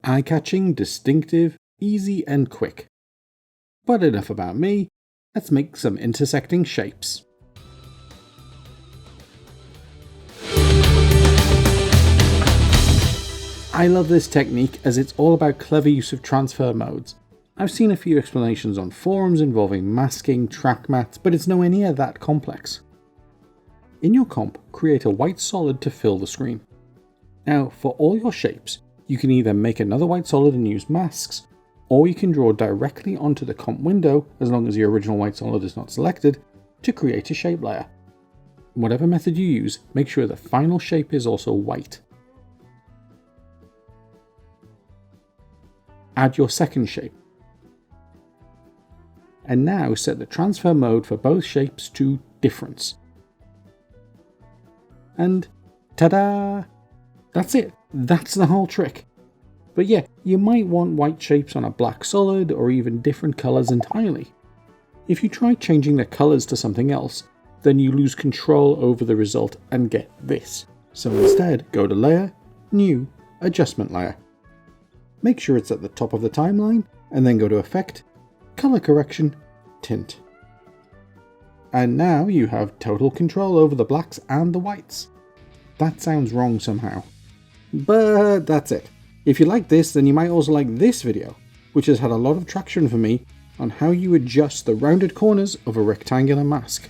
eye-catching, distinctive, easy and quick. But enough about me, let's make some intersecting shapes. I love this technique as it's all about clever use of transfer modes. I've seen a few explanations on forums involving masking, track mats, but it's nowhere near that complex. In your comp, create a white solid to fill the screen. Now, for all your shapes, you can either make another white solid and use masks, or you can draw directly onto the comp window, as long as your original white solid is not selected, to create a shape layer. Whatever method you use, make sure the final shape is also white. Add your second shape. And now set the transfer mode for both shapes to difference. And ta-da! That's it. That's the whole trick. But yeah, you might want white shapes on a black solid or even different colours entirely. If you try changing the colours to something else, then you lose control over the result and get this. So instead, go to Layer, New, Adjustment Layer. Make sure it's at the top of the timeline, and then go to Effect, Color Correction, Tint. And now you have total control over the blacks and the whites. That sounds wrong somehow. But that's it. If you like this, then you might also like this video, which has had a lot of traction for me on how you adjust the rounded corners of a rectangular mask.